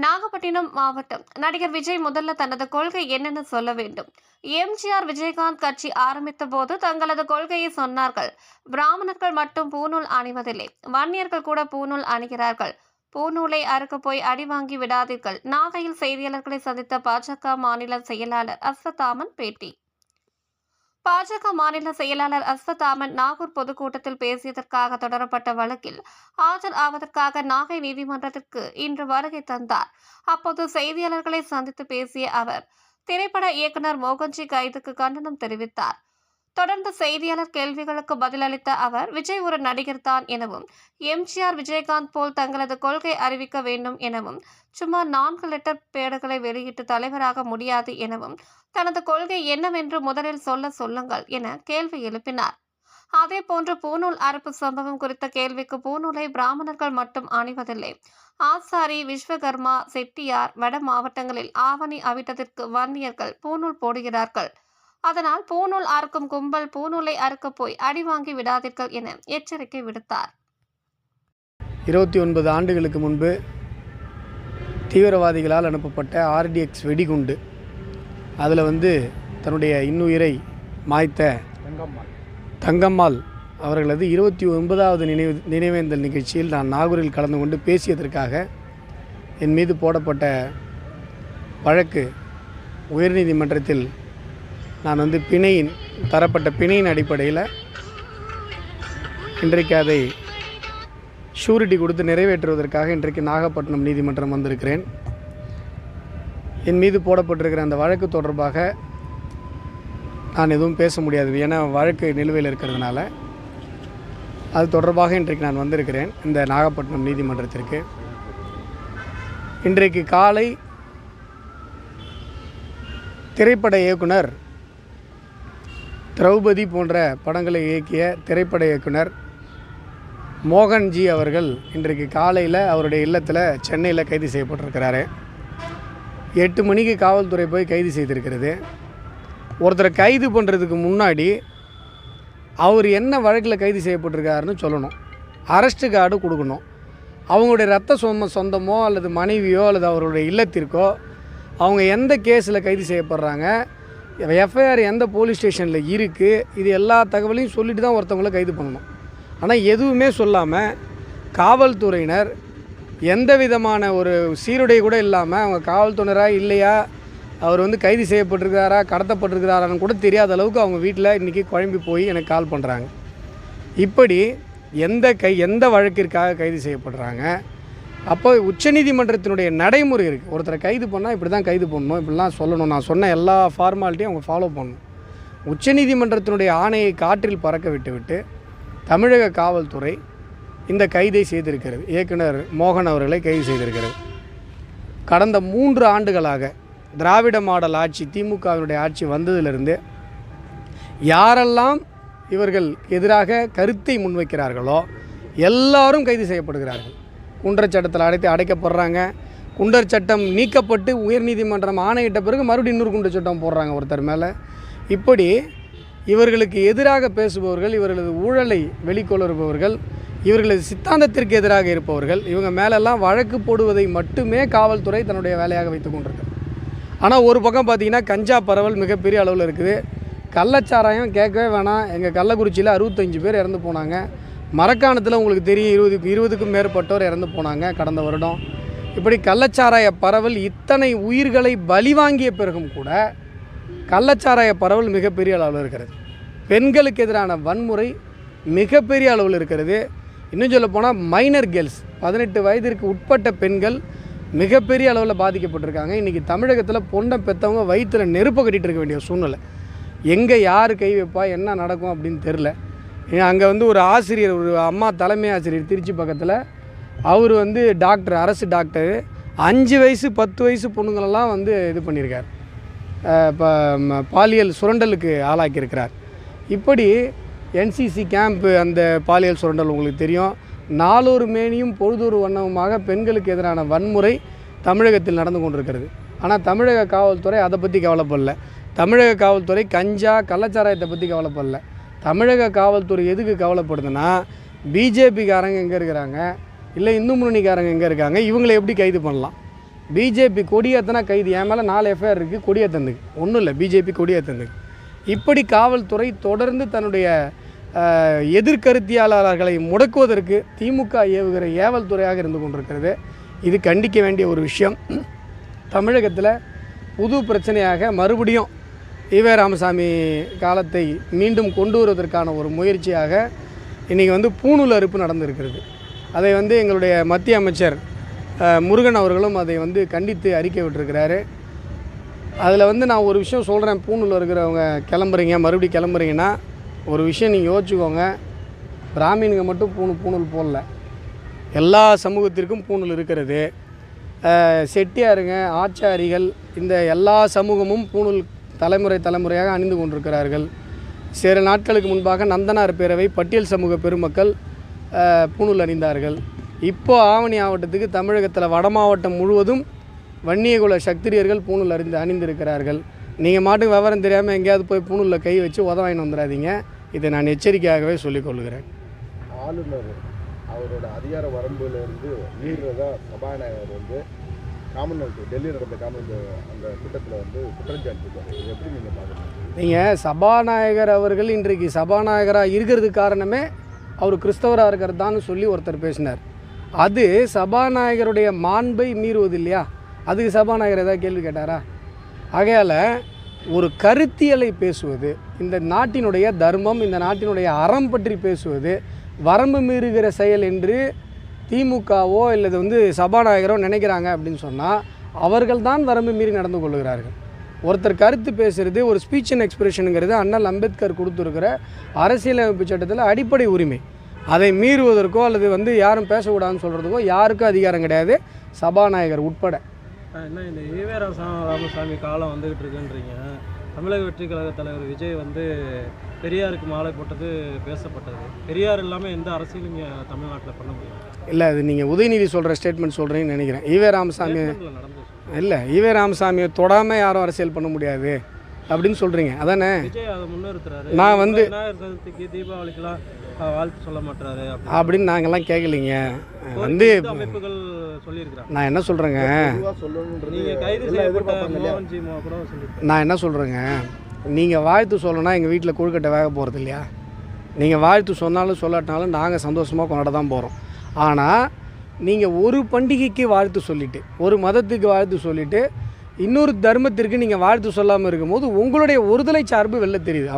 நாகப்பட்டினம் மாவட்டம் நடிகர் விஜய் முதல்ல தனது கொள்கை என்னன்னு சொல்ல வேண்டும். எம்ஜிஆர் விஜயகாந்த் கட்சி ஆரம்பித்த போது தங்களது கொள்கையை சொன்னார்கள். பிராமணர்கள் மட்டும் பூநூல் அணிவதில்லை, வன்னியர்கள் கூட பூநூல் அணிகிறார்கள். பூநூலை அறுக்க போய் அடி வாங்கி விடாதீர்கள். நாகையில் செய்தியாளர்களை சந்தித்த பாஜக மாநில செயலாளர் அஸ்வத்தாமன் பேட்டி. பாஜக மாநில செயலாளர் அஸ்வத்தாமன் நாகூர் பொதுக்கூட்டத்தில் பேசியதற்காக தொடரப்பட்ட வழக்கில் ஆஜர் ஆவதற்காக நாகை நீதிமன்றத்திற்கு இன்று வருகை தந்தார். அப்போது செய்தியாளர்களை சந்தித்து பேசிய அவர் திரைப்பட இயக்குனர் மோகன்ஜி கைதுக்கு கண்டனம் தெரிவித்தார். தொடர்ந்து செய்தியாளர் கேள்விகளுக்கு பதிலளித்த அவர் விஜய் ஒரு நடிகர் தான் எனவும் எம்ஜிஆர் விஜயகாந்த் போல் தங்களது கொள்கை அறிவிக்க வேண்டும் எனவும் சும்மா 4 லெட்டர் பேடுகளை வெளியிட்டு தலைவராக முடியாது எனவும் தனது கொள்கை என்னவென்று முதலில் சொல்லுங்கள் என கேள்வி எழுப்பினார். அதேபோன்று பூநூல் அறுப்பு சம்பவம் குறித்த கேள்விக்கு பூநூலை பிராமணர்கள் மட்டும் அணிவதில்லை, ஆசாரி, விஸ்வகர்மா, செட்டியார், வட மாவட்டங்களில் ஆவணி அவிட்டத்திற்கு வன்னியர்கள் பூநூல் போடுகிறார்கள். அதனால் பூநூல் அறுக்கும் கும்பல் பூநூலை அறுக்க போய் அடி வாங்கி விடாதீர்கள் என எச்சரிக்கை விடுத்தார். 29 ஆண்டுகளுக்கு முன்பு தீவிரவாதிகளால் அனுப்பப்பட்ட RDX வெடிகுண்டு, அதில் தன்னுடைய இன்னுயிரை மாய்த்த தங்கம்மாள் அவர்களது 29வது நினைவேந்தல் நிகழ்ச்சியில் நான் நாகூரில் கலந்து கொண்டு பேசியதற்காக என் மீது போடப்பட்ட வழக்கு உயர்நீதிமன்றத்தில் நான் தரப்பட்ட பிணையின் அடிப்படையில் இன்றைக்கு அதை ஷூரிட்டி கொடுத்து நிறைவேற்றுவதற்காக இன்றைக்கு நாகப்பட்டினம் நீதிமன்றம் வந்திருக்கிறேன். என் மீது போடப்பட்டிருக்கிற அந்த வழக்கு தொடர்பாக நான் எதுவும் பேச முடியாது, ஏன்னா வழக்கு நிலுவையில் இருக்கிறதுனால. அது தொடர்பாக இன்றைக்கு நான் வந்திருக்கிறேன் இந்த நாகப்பட்டினம் நீதிமன்றத்திற்கு. இன்றைக்கு காலை திரைப்பட இயக்குனர் திரௌபதி போன்ற படங்களை இயக்கிய திரைப்பட இயக்குனர் மோகன்ஜி அவர்கள் இன்றைக்கு காலையில் அவருடைய இல்லத்தில் சென்னையில் கைது செய்யப்பட்டிருக்கிறாரு. 8 மணிக்கு காவல்துறை போய் கைது செய்திருக்கிறது. ஒருத்தரை கைது பண்ணுறதுக்கு முன்னாடி அவர் என்ன வழக்கில் கைது செய்யப்பட்டிருக்காருன்னு சொல்லணும், அரெஸ்ட் கார்டு கொடுக்கணும். அவங்களுடைய ரத்த சொந்தமோ அல்லது மனைவியோ அல்லது அவருடைய இல்லத்திற்கோ அவங்க எந்த கேஸில் கைது செய்யப்படுறாங்க, எஃப்ஐஆர் எந்த போலீஸ் ஸ்டேஷனில் இருக்குது, இது எல்லா தகவலையும் சொல்லிட்டு தான் ஒருத்தவங்களை கைது பண்ணணும். ஆனால் எதுவுமே சொல்லாமல் காவல்துறையினர் எந்த விதமான ஒரு சீருடை கூட இல்லாமல் அவங்க காவல்துறையினராக இல்லையா, அவர் கைது செய்யப்பட்டிருக்கிறாரா கடத்தப்பட்டிருக்கிறாரான்னு கூட தெரியாத அளவுக்கு அவங்க வீட்டில் இன்றைக்கி குழம்பி போய் எனக்கு கால் பண்ணுறாங்க. இப்படி எந்த வழக்கிற்காக கைது செய்யப்படுறாங்க. அப்போ உச்சநீதிமன்றத்தினுடைய நடைமுறை இருக்குது. ஒருத்தரை கைது பண்ணால் இப்படி தான் கைது பண்ணணும், இப்படிலாம் சொல்லணும், நான் சொன்ன எல்லா ஃபார்மாலிட்டியும் அவங்க ஃபாலோ பண்ணணும். உச்சநீதிமன்றத்தினுடைய ஆணையை காற்றில் பறக்க விட்டுவிட்டு தமிழக காவல்துறை இந்த கைதை செய்திருக்கிறது. இயக்குனர் மோகன் அவர்களை கைது செய்திருக்கிறது. கடந்த 3 ஆண்டுகளாக திராவிட மாடல் ஆட்சி, திமுகவினுடைய ஆட்சி வந்ததிலிருந்து யாரெல்லாம் இவர்கள் எதிராக கருத்தை முன்வைக்கிறார்களோ எல்லாரும் கைது செய்யப்படுகிறார்கள். குண்டர் சட்டத்தில் அடைக்கப்படுறாங்க. குண்டர் சட்டம் நீக்கப்பட்டு உயர்நீதிமன்றம் ஆணையிட்ட பிறகு மறுபடியும் இன்னொரு குண்டர் சட்டம் போடுறாங்க ஒருத்தர் மேலே. இப்படி இவர்களுக்கு எதிராக பேசுபவர்கள், இவர்களது ஊழலை வெளிக்கொணர்பவர்கள், இவர்களது சித்தாந்தத்திற்கு எதிராக இருப்பவர்கள், இவங்க மேலெல்லாம் வழக்கு போடுவதை மட்டுமே காவல்துறை தன்னுடைய வேலையாக வைத்து கொண்டிருக்கு. ஆனால் ஒரு பக்கம் பார்த்திங்கன்னா கஞ்சா பரவல் மிகப்பெரிய அளவில் இருக்குது. கள்ளச்சாராயம் கேட்கவே வேணாம். எங்கள் கள்ளக்குறிச்சியில் 65 பேர் இறந்து போனாங்க. மரக்காணத்தில் உங்களுக்கு தெரியும் 20க்கும் மேற்பட்டோர் இறந்து போனாங்க கடந்த வருடம். இப்படி கள்ளச்சாராய பரவல் இத்தனை உயிர்களை பலி வாங்கிய பிறகும் கூட கள்ளச்சாராய பரவல் மிகப்பெரிய அளவில் இருக்கிறது. பெண்களுக்கு எதிரான வன்முறை மிகப்பெரிய அளவில் இருக்கிறது. இன்னும் சொல்ல போனால் மைனர் கேர்ள்ஸ், 18 வயதிற்கு உட்பட்ட பெண்கள் மிகப்பெரிய அளவில் பாதிக்கப்பட்டிருக்காங்க. இன்றைக்கி தமிழகத்தில் பொண்ணை பெற்றவங்க வயிற்றில் நெருப்பை கட்டிகிட்டு இருக்க வேண்டிய சூழ்நிலை. எங்கே யார் கை வைப்பா, என்ன நடக்கும் அப்படின்னு தெரில. அங்கே ஒரு ஆசிரியர், ஒரு அம்மா தலைமை ஆசிரியர் திருச்சி பக்கத்தில், அவர் டாக்டர், அரசு டாக்டர், 5 வயசு 10 வயசு பொண்ணுங்களெல்லாம் இது பண்ணியிருக்கார், இப்போ பாலியல் சுரண்டலுக்கு ஆளாக்கியிருக்கிறார். இப்படி NCC கேம்ப்பு, அந்த பாலியல் சுரண்டல் உங்களுக்கு தெரியும். நாளொரு மேனியும் பொழுதொரு வண்ணமுமாக பெண்களுக்கு எதிரான வன்முறை தமிழகத்தில் நடந்து கொண்டிருக்கிறது. ஆனால் தமிழக காவல்துறை அதை பற்றி கவலைப்படல. தமிழக காவல்துறை கஞ்சா கள்ளச்சாராயத்தை பற்றி கவலைப்படல. தமிழக காவல்துறை எதுக்கு கவலைப்படுதுன்னா, பிஜேபிக்காரங்க எங்கே இருக்கிறாங்க, இல்லை இந்து முன்னணிக்காரங்க எங்கே இருக்காங்க, இவங்களை எப்படி கைது பண்ணலாம், பிஜேபி கொடியேற்றினா கைது, என் மேலே 4 எஃப்ஐஆர் இருக்குது கொடியேற்றந்துக்கு, ஒன்றும் இல்லை பிஜேபி கொடியேற்றந்துக்கு. இப்படி காவல்துறை தொடர்ந்து தன்னுடைய எதிர்கருத்தியாளர்களை முடக்குவதற்கு திமுக ஏவுகிற ஏவல் துறையாக இருந்து கொண்டிருக்கிறது. இது கண்டிக்க வேண்டிய ஒரு விஷயம். தமிழகத்தில் புது பிரச்சனையாக மறுபடியும் ஈவே ராமசாமி காலத்தை மீண்டும் கொண்டு வருவதற்கான ஒரு முயற்சியாக இன்றைக்கி பூணூல் அறுப்பு நடந்திருக்கிறது. அதை எங்களுடைய மத்திய அமைச்சர் முருகன் அவர்களும் அதை கண்டித்து அறிக்கை விட்டுருக்கிறாரு. அதில் நான் ஒரு விஷயம் சொல்கிறேன். பூணூல் இருக்கிறவங்க கிளம்புறீங்க, மறுபடியும் கிளம்புறீங்கன்னா ஒரு விஷயம் நீங்கள் யோசிச்சுக்கோங்க. பிராமின்க மட்டும் பூணூல் போடல, எல்லா சமூகத்திற்கும் பூணூல் இருக்கிறது. செட்டியாருங்க, ஆச்சாரிகள், இந்த எல்லா சமூகமும் பூணூல் தலைமுறையாக அணிந்து கொண்டிருக்கிறார்கள். சில நாட்களுக்கு முன்பாக நந்தனார் பேரவை பட்டியல் சமூக பெருமக்கள் பூணூல் அணிந்தார்கள். இப்போ ஆவணி மாவட்டத்துக்கு தமிழகத்தில் வட மாவட்டம் முழுவதும் வன்னியகுல சத்திரியர்கள் பூணூல் அணிந்திருக்கிறார்கள். நீங்கள் மாட்டுக்கு விவரம் தெரியாமல் எங்கேயாவது போய் பூணூலில் கை வச்சு உதவாயின்னு வந்துடாதீங்க. இதை நான் எச்சரிக்கையாகவே சொல்லிக்கொள்கிறேன். ஆளுநர் அவரோட அதிகார வரம்புலேருந்து மீறுறதா சபாநாயகர் காமன்வெல்த் டெல்லியில் நடந்த காமன்வெல்த் அந்த கூட்டத்தில் குற்றஞ்சாட்டிருக்காரு. இது எப்படி நீங்கள் பார்க்குறீங்க? நீங்கள் சபாநாயகர் அவர்கள் இன்றைக்கு சபாநாயகராக இருக்கிறதுக்கு காரணமே அவர் கிறிஸ்தவராக இருக்கிறதான்னு சொல்லி ஒருத்தர் பேசினார். அது சபாநாயகருடைய மாண்பை மீறுவது இல்லையா? அதுக்கு சபாநாயகர் ஏதாவது கேள்வி கேட்டாரா? ஆகையால் ஒரு கருத்தியலை பேசுவது, இந்த நாட்டினுடைய தர்மம், இந்த நாட்டினுடைய அறம் பற்றி பேசுவது வரம்பு மீறுகிற செயல் என்று திமுகவோ இல்லது சபாநாயகரோ நினைக்கிறாங்க அப்படின்னு சொன்னால் அவர்கள் தான் வரம்பு மீறி நடந்து கொள்கிறார்கள். ஒருத்தர் கருத்து பேசுகிறது ஒரு ஸ்பீச் அண்ட் எக்ஸ்பிரஷனுங்கிறது அண்ணல் அம்பேத்கர் கொடுத்துருக்கிற அரசியலமைப்பு சட்டத்தில் அடிப்படை உரிமை. அதை மீறுவதற்கோ அல்லது யாரும் பேசக்கூடாதுன்னு சொல்கிறதுக்கோ யாருக்கும் அதிகாரம் கிடையாது, சபாநாயகர் உட்பட. என்ன இந்த ஈவே ராமசாமி காலம் வந்துகிட்டு இருக்குன்றீங்க. தமிழக வெற்றி கழக தலைவர் விஜய் பெரியாருக்கு மாலை போட்டது பேசப்பட்டது. பெரியார் இல்லாமல் எந்த அரசியலும் இங்கே தமிழ்நாட்டில் பண்ண முடியும் இல்லை. அது நீங்கள் உதயநிதி சொல்கிற ஸ்டேட்மெண்ட் சொல்கிறீங்கன்னு நினைக்கிறேன். ஈவே ராமசாமி இல்லை, ஈவே ராமசாமியை தொடாமல் யாரும் அரசியல் பண்ண முடியாது அப்படின்னு சொல்கிறீங்க, அதானே? விஜய் அதை முன்னிறுத்துறாரு. நான் விநாயகர் சதுர்த்திக்கு தீபாவளிக்கெல்லாம் வாழ்த்து சொல்ல மாட்டாரு அப்படின்னு நாங்கள்லாம் கேட்கலிங்க. அமைப்புகள் சொல்லியிருக்கிறாங்க. நான் என்ன சொல்கிறேங்க, நான் என்ன சொல்கிறேங்க, நீங்கள் வாழ்த்து சொல்லணும்னா எங்கள் வீட்டில் கொழுக்கட்டை வேக போகிறது இல்லையா? நீங்கள் வாழ்த்து சொன்னாலும் சொல்லாட்டினாலும் நாங்கள் சந்தோஷமாக கொண்டாட தான் போகிறோம். ஆனால் நீங்கள் ஒரு பண்டிகைக்கு வாழ்த்து சொல்லிவிட்டு, ஒரு மதத்துக்கு வாழ்த்து சொல்லிவிட்டு, இன்னொரு தர்மத்திற்கு நீங்கள் வாழ்த்து சொல்லாமல் இருக்கும்போது உங்களுடைய ஒருதலை சார்பு வெளில தெரியுது.